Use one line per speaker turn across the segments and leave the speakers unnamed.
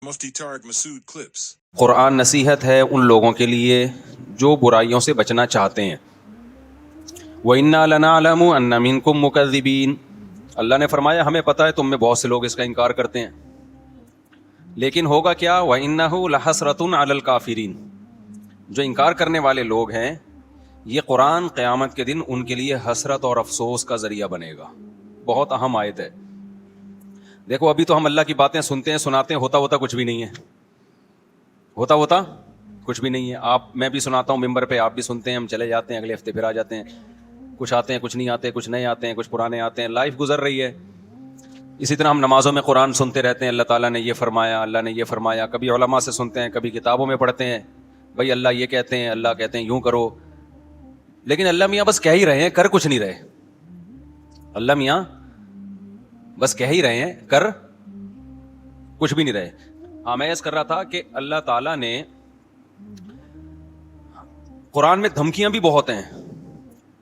Mufti Tariq Masood clips.
قرآن نصیحت ہے ان لوگوں کے لیے جو برائیوں سے بچنا چاہتے ہیں. وَإِنَّا لَنَعْلَمُ أَنَّ مِنكُم مُكَذِّبِينَ. اللہ نے فرمایا ہمیں پتہ ہے تم میں بہت سے لوگ اس کا انکار کرتے ہیں، لیکن ہوگا کیا؟ وَإِنَّهُ لَحَسْرَةٌ عَلَى الْكَافِرِينَ. جو انکار کرنے والے لوگ ہیں یہ قرآن قیامت کے دن ان کے لیے حسرت اور افسوس کا ذریعہ بنے گا. بہت اہم آیت ہے. دیکھو ابھی تو ہم اللہ کی باتیں سنتے ہیں سناتے ہیں، ہوتا کچھ بھی نہیں ہے، ہوتا کچھ بھی نہیں ہے. میں بھی سناتا ہوں ممبر پہ، آپ بھی سنتے ہیں، ہم چلے جاتے ہیں، اگلے ہفتے پھر آ جاتے ہیں. کچھ آتے ہیں، کچھ نہیں آتے، کچھ نئے آتے ہیں، کچھ پرانے آتے ہیں. لائف گزر رہی ہے. اسی طرح ہم نمازوں میں قرآن سنتے رہتے ہیں، اللہ تعالیٰ نے یہ فرمایا، اللہ نے یہ فرمایا. کبھی علماء سے سنتے ہیں، کبھی کتابوں میں پڑھتے ہیں، بھائی اللہ یہ کہتے ہیں، اللہ کہتے ہیں یوں کرو. لیکن اللہ میاں بس کہہ ہی رہے ہیں، کر کچھ نہیں رہے. اللہ میاں بس کہہ ہی رہے ہیں، کر کچھ بھی نہیں رہے. میں عرض کر رہا تھا کہ اللہ تعالیٰ نے قرآن میں دھمکیاں بھی بہت ہیں،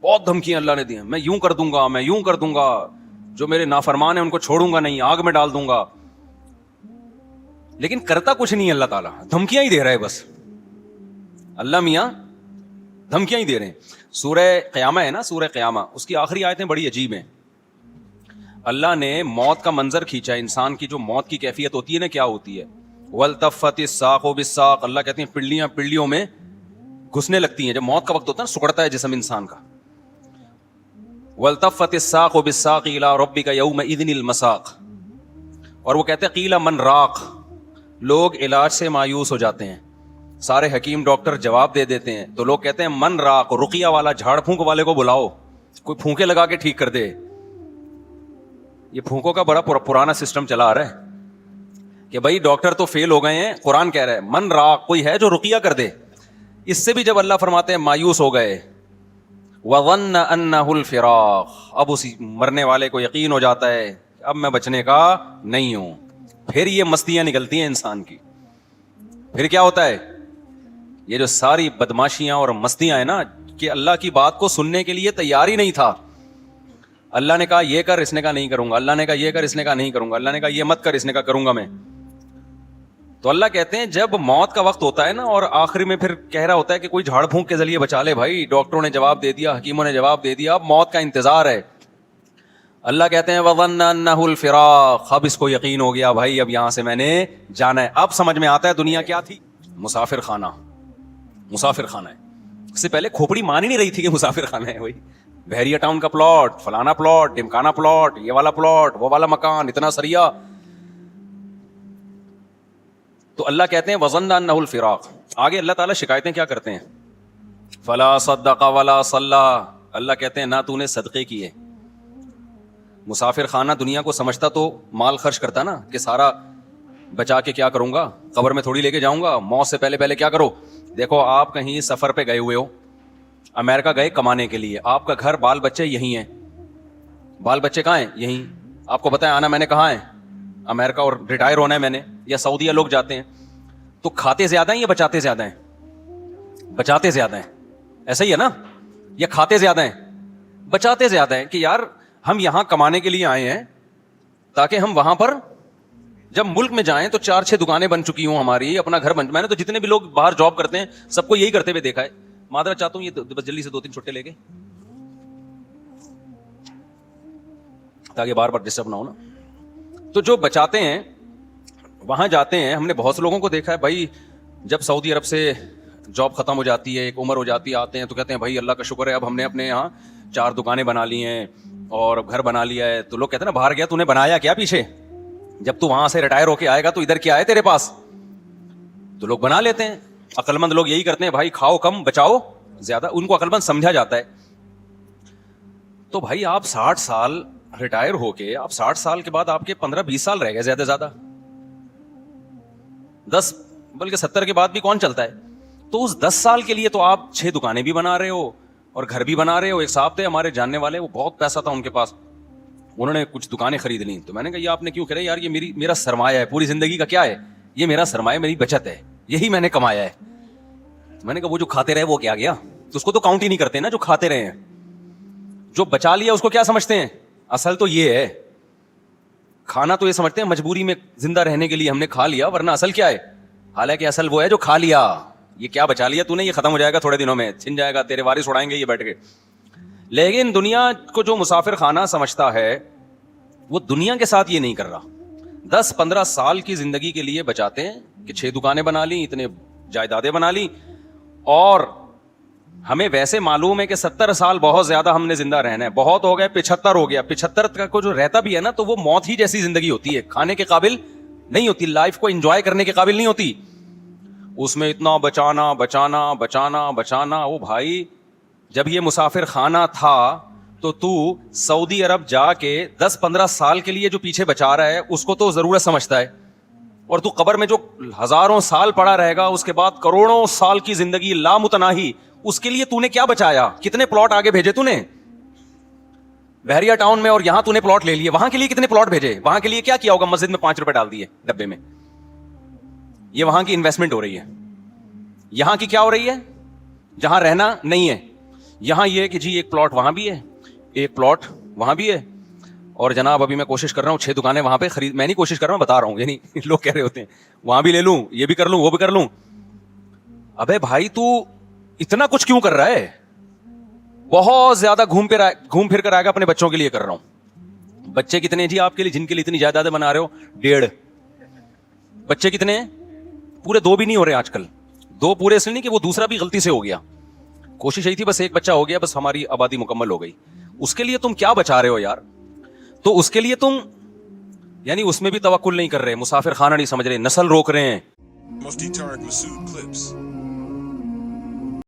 بہت دھمکیاں اللہ نے دی ہیں. میں یوں کر دوں گا، میں یوں کر دوں گا، جو میرے نافرمان ہیں ان کو چھوڑوں گا نہیں، آگ میں ڈال دوں گا. لیکن کرتا کچھ نہیں اللہ تعالیٰ، دھمکیاں ہی دے رہا ہے بس. اللہ میاں دھمکیاں ہی دے رہے ہیں. سورہ قیامہ ہے نا، سورہ قیامہ، اس کی آخری آیتیں بڑی عجیب ہیں. اللہ نے موت کا منظر کھینچا. انسان کی جو موت کی کیفیت ہوتی ہے نا، کیا ہوتی ہے؟ وَالْتَفَّتِ السَّاقُ بِالسَّاقِ. اللہ کہتے ہیں پنڈلیاں پنڈلیوں میں گھسنے لگتی ہیں. جب موت کا وقت ہوتا ہے نا، سکڑتا ہے جسم انسان کا. وَالْتَفَّتِ السَّاقُ بِالسَّاقِ إِلَىٰ رَبِّكَ يَوْمَئِذٍ الْمَسَاقُ. اور وہ کہتے ہیں قِیلَ مَنْ رَاقٍ. لوگ علاج سے مایوس ہو جاتے ہیں، سارے حکیم ڈاکٹر جواب دے دیتے ہیں، تو لوگ کہتے ہیں من راق، رقیہ والا، جھاڑ پھونک والے کو بلاؤ، کوئی پھونکے لگا کے ٹھیک کر دے. یہ پھونکوں کا بڑا پرانا سسٹم چلا آ رہا ہے کہ بھائی ڈاکٹر تو فیل ہو گئے ہیں، قرآن کہہ رہا ہے من راق، کوئی ہے جو رقیہ کر دے. اس سے بھی جب اللہ فرماتے ہیں مایوس ہو گئے. وَظَنَّ أَنَّهُ الْفِرَاقُ. اب اسی مرنے والے کو یقین ہو جاتا ہے اب میں بچنے کا نہیں ہوں. پھر یہ مستیاں نکلتی ہیں انسان کی. پھر کیا ہوتا ہے؟ یہ جو ساری بدماشیاں اور مستیاں ہیں نا، کہ اللہ کی بات کو سننے کے لیے تیار ہی نہیں تھا. اللہ نے کہا یہ کر، اس نے کہا نہیں کروں گا. اللہ نے کہا یہ کر، اس نے کہا نہیں کروں گا. اللہ نے کہا یہ مت کر، اس نے کہا کروں گا میں. تو اللہ کہتے ہیں جب موت کا وقت ہوتا ہے نا، اور آخری میں پھر کہہ رہا ہوتا ہے کہ کوئی جھاڑ پھونک کے ذریعے بچا لے. بھائی ڈاکٹروں نے جواب دے دیا، حکیموں نے جواب دے دیا، اب موت کا انتظار ہے. اللہ کہتے ہیں وَظَنَّ أَنَّهُ الْفِرَاقُ. اب اس کو یقین ہو گیا بھائی اب یہاں سے میں نے جانا ہے. اب سمجھ میں آتا ہے دنیا کیا تھی. مسافر خانہ، مسافر خانہ ہے. اس سے پہلے کھوپڑی مان ہی نہیں رہی تھی کہ مسافر خانہ ہے. وہی بحریہ ٹاؤن کا پلاٹ، فلانا پلاٹ، ڈمکانا پلاٹ، یہ والا پلاٹ، وہ والا مکان، اتنا سریا. تو اللہ کہتے ہیں وَظَنَّ أَنَّهُ الْفِرَاقُ. آگے اللہ تعالیٰ شکایتیں کیا کرتے ہیں؟ فَلَا صَدَّقَ وَلَا صَلَّى. اللہ کہتے ہیں نہ تو نے صدقے کیے. مسافر خانہ دنیا کو سمجھتا تو مال خرچ کرتا نا، کہ سارا بچا کے کیا کروں گا، قبر میں تھوڑی لے کے جاؤں گا، موت سے پہلے کیا کرو. دیکھو آپ کہیں سفر پہ گئے ہوئے ہو، امریکہ گئے کمانے کے لیے، آپ کا گھر بال بچے یہیں ہیں. بال بچے کہاں ہیں؟ یہیں. آپ کو بتائیں آنا میں نے کہاں ہے؟ امریکہ. اور ریٹائر ہونا ہے میں نے. یا سعودیہ لوگ جاتے ہیں تو کھاتے زیادہ ہیں یا بچاتے زیادہ ہیں؟ بچاتے زیادہ ہیں. ایسا ہی ہے نا؟ یا کھاتے زیادہ ہیں؟ بچاتے زیادہ ہیں. کہ یار ہم یہاں کمانے کے لیے آئے ہیں تاکہ ہم وہاں پر جب ملک میں جائیں تو 4-6 دکانیں بن چکی ہوں ہماری، اپنا گھر بن. میں نے تو جتنے بھی لوگ باہر جاب کرتے ہیں سب کو یہی کرتے ہوئے دیکھا ہے. معذرت چاہتا ہوں، یہ بس جلدی سے 2-3 چھٹے لے کے تاکہ بار بار ڈسٹرب نہ ہو نا. تو جو بچاتے ہیں وہاں جاتے ہیں. ہم نے بہت سے لوگوں کو دیکھا ہے بھائی، جب سعودی عرب سے جاب ختم ہو جاتی ہے، ایک عمر ہو جاتی ہے، آتے ہیں تو کہتے ہیں بھائی اللہ کا شکر ہے اب ہم نے اپنے یہاں 4 دکانیں بنا لی ہیں اور گھر بنا لیا ہے. تو لوگ کہتے ہیں نا باہر گیا تو نے بنایا کیا پیچھے؟ جب تو وہاں سے ریٹائر ہو کے آئے گا تو ادھر کیا ہے تیرے پاس؟ تو لوگ بنا لیتے ہیں. عقل مند لوگ یہی کرتے ہیں بھائی کھاؤ کم بچاؤ زیادہ. ان کو عقل مند سمجھا جاتا ہے. تو بھائی آپ 60 سال ریٹائر ہو کے، آپ 60 سال کے بعد آپ کے 15-20 سال رہ گئے زیادہ سے زیادہ، 10 بلکہ 70 کے بعد بھی کون چلتا ہے. تو اس 10 سال کے لیے تو آپ 6 دکانیں بھی بنا رہے ہو اور گھر بھی بنا رہے ہو. ایک صاحب تھے ہمارے جاننے والے، وہ بہت پیسہ تھا ان کے پاس، انہوں نے کچھ دکانیں خرید لیں. تو میں نے کہا یہ آپ نے کیوں کرے؟ یار یہ میرا سرمایہ ہے پوری زندگی کا. کیا ہے یہ؟ میرا سرمایہ، میری بچت ہے، یہی میں نے کمایا ہے. میں نے کہا وہ جو کھاتے رہے وہ کیا گیا؟ تو اس کو تو کاؤنٹ ہی نہیں کرتے نا جو کھاتے رہے ہیں. جو بچا لیا اس کو کیا سمجھتے ہیں؟ اصل تو یہ ہے کھانا تو یہ سمجھتے ہیں مجبوری میں زندہ رہنے کے لیے ہم نے کھا لیا, ورنہ اصل کیا ہے؟ حالانکہ اصل وہ ہے جو کھا لیا. یہ کیا بچا لیا تو نے, یہ ختم ہو جائے گا تھوڑے دنوں میں, چھن جائے گا, تیرے وارث اڑائیں گے یہ بیٹھ کے. لیکن دنیا کو جو مسافر خانہ سمجھتا ہے وہ دنیا کے ساتھ یہ نہیں کر رہا. 10-15 سال کی زندگی کے لیے بچاتے ہیں کہ 6 دکانیں بنا لی, اتنے جائیدادیں بنا لی, اور ہمیں ویسے معلوم ہے کہ 70 سال بہت زیادہ ہم نے زندہ رہنا ہے, بہت ہو گئے 75 ہو گیا. 75 کا کو جو رہتا بھی ہے نا تو وہ موت ہی جیسی زندگی ہوتی ہے, کھانے کے قابل نہیں ہوتی, لائف کو انجوائے کرنے کے قابل نہیں ہوتی. اس میں اتنا بچانا بچانا بچانا بچانا. وہ بھائی جب یہ مسافر خانہ تھا تو سعودی عرب جا کے 10-15 سال کے لیے جو پیچھے بچا رہا ہے اس کو تو ضرورت سمجھتا ہے, اور تو قبر میں جو ہزاروں سال پڑا رہے گا, اس کے بعد کروڑوں سال کی زندگی لامتناہی, اس کے لیے تو نے کیا بچایا؟ کتنے پلاٹ آگے بھیجے تو نے بحریہ ٹاؤن میں, اور یہاں تو نے پلاٹ لے لیے, وہاں کے لیے کتنے پلاٹ بھیجے؟ وہاں کے لیے کیا کیا ہوگا؟ مسجد میں 5 روپے ڈال دیے ڈبے میں. یہ وہاں کی انویسٹمنٹ ہو رہی ہے. یہاں کی کیا ہو رہی ہے؟ جہاں رہنا نہیں ہے, یہاں یہ کہ جی ایک پلاٹ وہاں بھی ہے, ایک پلاٹ وہاں بھی ہے, اور جناب ابھی میں کوشش کر رہا ہوں 6 دکانیں وہاں پہ خرید, میں نہیں کوشش کر رہا ہوں, بتا رہا ہوں, یعنی لوگ کہہ رہے ہوتے ہیں وہاں بھی لے لوں, یہ بھی کر لوں, وہ بھی کر لوں. ابے بھائی تو اتنا کچھ کیوں کر رہا ہے؟ بہت زیادہ گھوم پھر کر آئے گا, اپنے بچوں کے لیے کر رہا ہوں. بچے کتنے ہیں جی آپ کے لیے جن کے لیے اتنی جائیدادیں بنا رہے ہو؟ 1.5 بچے کتنے ہیں؟ پورے 2 بھی نہیں ہو رہے آج کل. 2 پورے اس لیے نہیں کہ وہ دوسرا بھی غلطی سے ہو گیا, کوشش یہی تھی بس 1 بچہ ہو گیا, بس ہماری آبادی مکمل ہو گئی. اس کے لیے تم کیا بچا رہے ہو یار؟ تو اس کے لیے تم یعنی اس میں بھی توکل نہیں کر رہے, مسافر خانہ نہیں سمجھ رہے, نسل روک رہے ہیں.
Mufti Tariq Masood Clips.